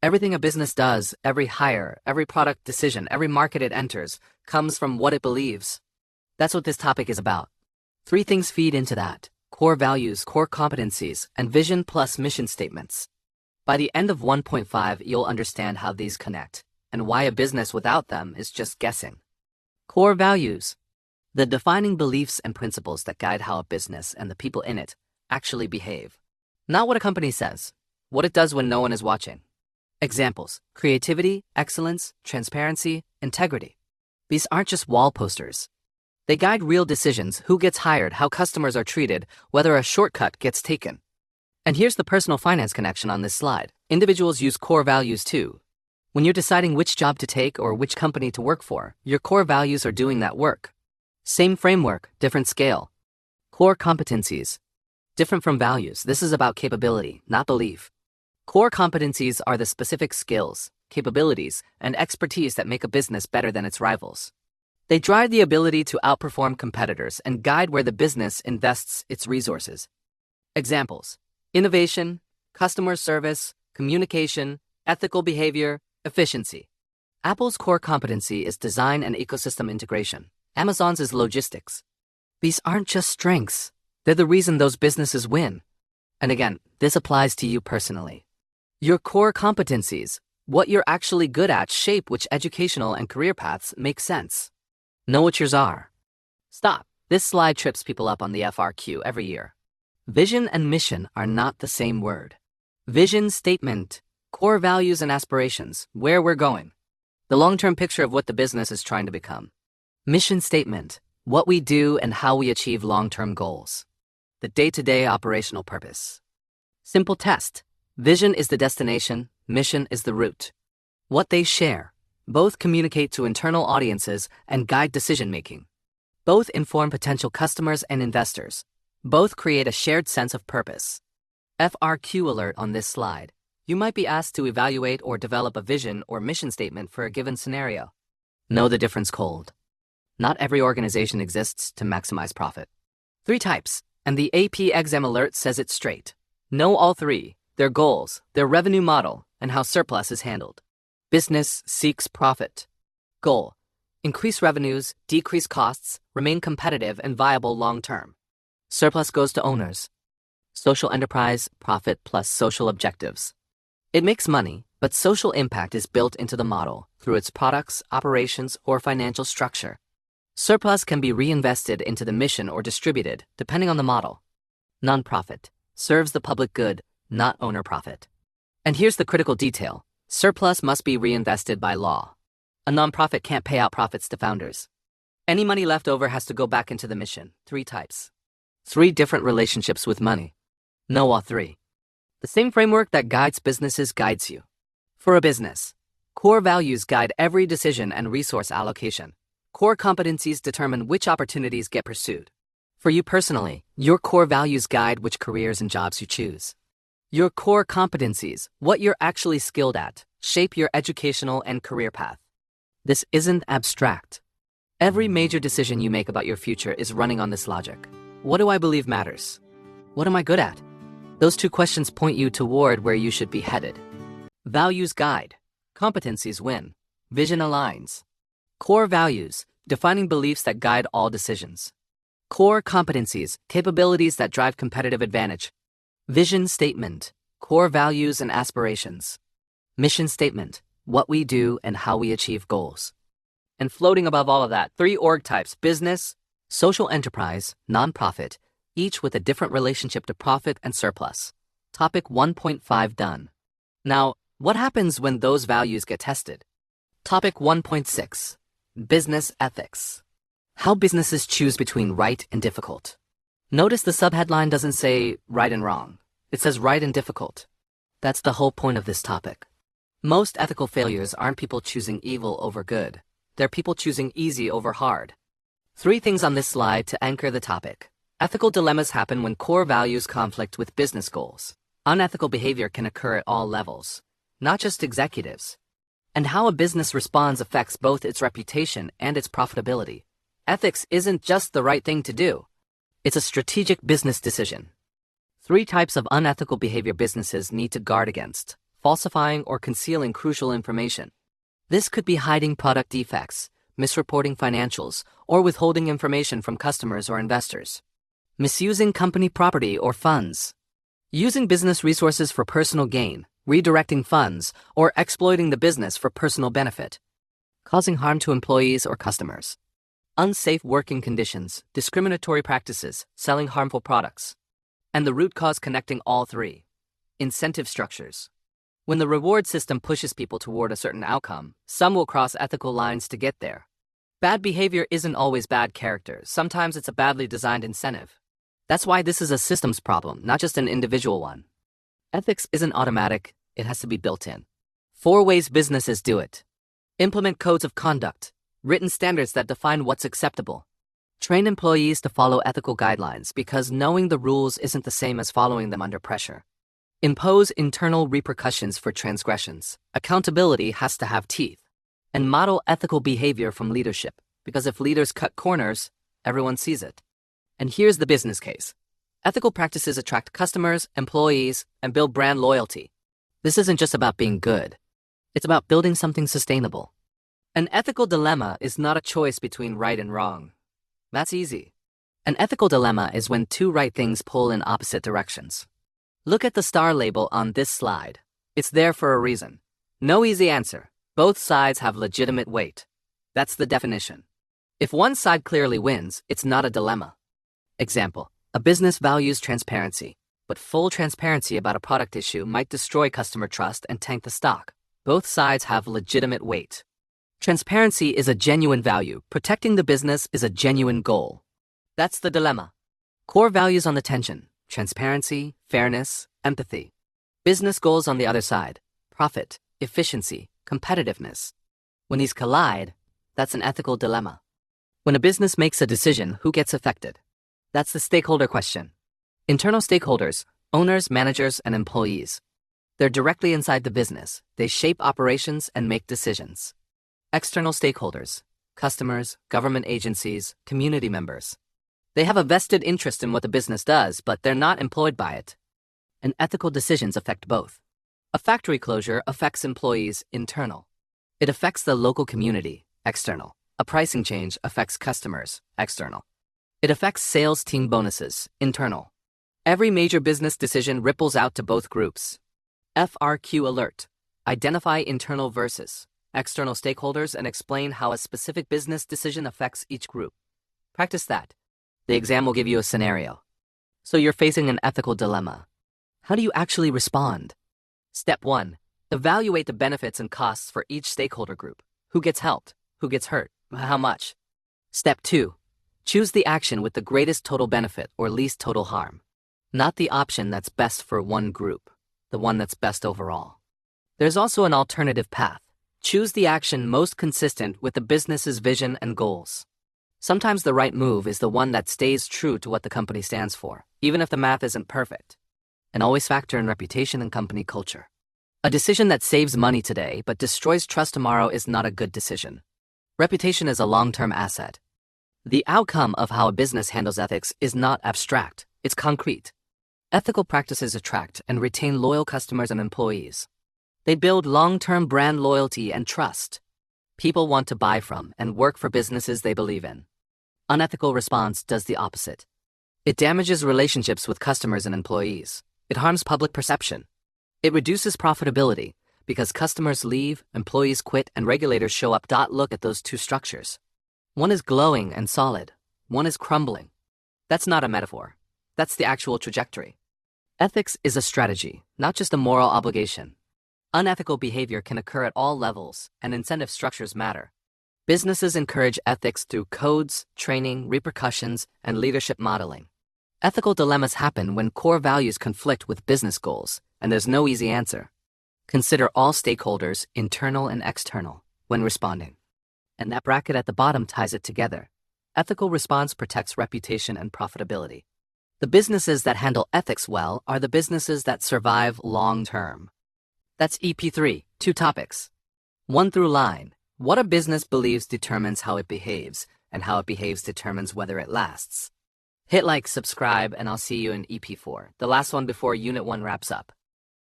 Everything a business does, every hire, every product decision, every market it enters, comes from what it believes. That's what this topic is about. 3 things feed into that: core values, core competencies, and vision plus mission statements. By the end of 1.5, you'll understand how these connect, and why a business without them is just guessing. Core values: the defining beliefs and principles that guide how a business and the people in it actually behave. Not what a company says, what it does when no one is watching. Examples: creativity, excellence, transparency, integrity. These aren't just wall posters. They guide real decisions: who gets hired, how customers are treated, whether a shortcut gets taken. And here's the personal finance connection on this slide. Individuals use core values too. When you're deciding which job to take or which company to work for, your core values are doing that work. Same framework, different scale. Core competencies: different from values. This is about capability, not belief. Core competencies are the specific skills, capabilities, and expertise that make a business better than its rivals. They drive the ability to outperform competitors and guide where the business invests its resources. Examples: innovation, customer service, communication, ethical behavior, efficiency. Apple's core competency is design and ecosystem integration. Amazon's is logistics. These aren't just strengths. They're the reason those businesses win. And again, this applies to you personally. Your core competencies, what you're actually good at, shape which educational and career paths make sense. Know what yours are. Stop. This slide trips people up on the FRQ every year. Vision and mission are not the same word. Vision statement: core values and aspirations, where we're going. The long-term picture of what the business is trying to become. Mission statement: what we do and how we achieve long-term goals. The day-to-day operational purpose. Simple test. Vision is the destination, mission is the route. What they share: both communicate to internal audiences and guide decision-making. Both inform potential customers and investors. Both create a shared sense of purpose. FRQ alert on this slide. You might be asked to evaluate or develop a vision or mission statement for a given scenario. Know the difference cold. Not every organization exists to maximize profit. 3 types, and the AP exam alert says it straight. Know all 3, their goals, their revenue model, and how surplus is handled. Business seeks profit. Goal: increase revenues, decrease costs, remain competitive and viable long-term. Surplus goes to owners. Social enterprise: profit plus social objectives. It makes money, but social impact is built into the model through its products, operations, or financial structure. Surplus can be reinvested into the mission or distributed, depending on the model. Nonprofit: serves the public good, not owner profit. And here's the critical detail: surplus must be reinvested by law. A nonprofit can't pay out profits to founders. Any money left over has to go back into the mission. 3 types. 3 different relationships with money. Know all 3. The same framework that guides businesses guides you. For a business, core values guide every decision and resource allocation. Core competencies determine which opportunities get pursued. For you personally, your core values guide which careers and jobs you choose. Your core competencies, what you're actually skilled at, shape your educational and career path. This isn't abstract. Every major decision you make about your future is running on this logic. What do I believe matters? What am I good at? Those 2 questions point you toward where you should be headed. Values guide. Competencies win. Vision aligns. Core values, defining beliefs that guide all decisions. Core competencies, capabilities that drive competitive advantage. Vision statement: core values and aspirations. Mission statement: what we do and how we achieve goals. And floating above all of that, 3 org types: business, social enterprise, nonprofit, each with a different relationship to profit and surplus. Topic 1.5 done. Now, what happens when those values get tested? Topic 1.6, business ethics. How businesses choose between right and difficult. Notice the subheadline doesn't say right and wrong. It says right and difficult. That's the whole point of this topic. Most ethical failures aren't people choosing evil over good. They're people choosing easy over hard. 3 things on this slide to anchor the topic. Ethical dilemmas happen when core values conflict with business goals. Unethical behavior can occur at all levels, not just executives. And how a business responds affects both its reputation and its profitability. Ethics isn't just the right thing to do. It's a strategic business decision. 3 types of unethical behavior businesses need to guard against. falsifying or concealing crucial information. This could be hiding product defects, misreporting financials, or withholding information from customers or investors. Misusing company property or funds. Using business resources for personal gain, redirecting funds, or exploiting the business for personal benefit. Causing harm to employees or customers. Unsafe working conditions, discriminatory practices, selling harmful products. And the root cause connecting all three. Incentive structures. When the reward system pushes people toward a certain outcome, some will cross ethical lines to get there. Bad behavior isn't always bad character. Sometimes it's a badly designed incentive. That's why this is a systems problem, not just an individual one. Ethics isn't automatic, it has to be built in. 4 ways businesses do it. Implement codes of conduct, written standards that define what's acceptable. Train employees to follow ethical guidelines because knowing the rules isn't the same as following them under pressure. Impose internal repercussions for transgressions. Accountability has to have teeth. And model ethical behavior from leadership, because if leaders cut corners, everyone sees it. And here's the business case. Ethical practices attract customers, employees, and build brand loyalty. This isn't just about being good. It's about building something sustainable. An ethical dilemma is not a choice between right and wrong. That's easy. An ethical dilemma is when 2 right things pull in opposite directions. Look at the star label on this slide. It's there for a reason. No easy answer. Both sides have legitimate weight. That's the definition. If one side clearly wins, it's not a dilemma. Example, a business values transparency, but full transparency about a product issue might destroy customer trust and tank the stock. Both sides have legitimate weight. Transparency is a genuine value. Protecting the business is a genuine goal. That's the dilemma. Core values on the tension: transparency, fairness, empathy. Business goals on the other side: profit, efficiency, competitiveness. When these collide, that's an ethical dilemma. When a business makes a decision, who gets affected? That's the stakeholder question. Internal stakeholders, owners, managers, and employees. They're directly inside the business. They shape operations and make decisions. External stakeholders, customers, government agencies, community members. They have a vested interest in what the business does, but they're not employed by it. And ethical decisions affect both. A factory closure affects employees, internal. It affects the local community, external. A pricing change affects customers, external. It affects sales team bonuses, internal. Every major business decision ripples out to both groups. FRQ alert. Identify internal versus external stakeholders and explain how a specific business decision affects each group. Practice that. The exam will give you a scenario. So you're facing an ethical dilemma. How do you actually respond? Step 1. Evaluate the benefits and costs for each stakeholder group. Who gets helped? Who gets hurt? How much? Step 2. Choose the action with the greatest total benefit or least total harm. Not the option that's best for one group, the one that's best overall. There's also an alternative path. Choose the action most consistent with the business's vision and goals. Sometimes the right move is the one that stays true to what the company stands for, even if the math isn't perfect. And always factor in reputation and company culture. A decision that saves money today but destroys trust tomorrow is not a good decision. Reputation is a long-term asset. The outcome of how a business handles ethics is not abstract, it's concrete. Ethical practices attract and retain loyal customers and employees. They build long-term brand loyalty and trust. People want to buy from and work for businesses they believe in. Unethical response does the opposite. It damages relationships with customers and employees. It harms public perception. It reduces profitability because customers leave, employees quit, and regulators show up. Look at those 2 structures. One is glowing and solid. One is crumbling. That's not a metaphor. That's the actual trajectory. Ethics is a strategy, not just a moral obligation. Unethical behavior can occur at all levels, and incentive structures matter. Businesses encourage ethics through codes, training, repercussions, and leadership modeling. Ethical dilemmas happen when core values conflict with business goals, and there's no easy answer. Consider all stakeholders, internal and external, when responding. And that bracket at the bottom ties it together. Ethical response protects reputation and profitability. The businesses that handle ethics well are the businesses that survive long-term. That's EP3, 2 topics. 1 through line. What a business believes determines how it behaves, and how it behaves determines whether it lasts. Hit like, subscribe, and I'll see you in EP4, the last one before Unit 1 wraps up.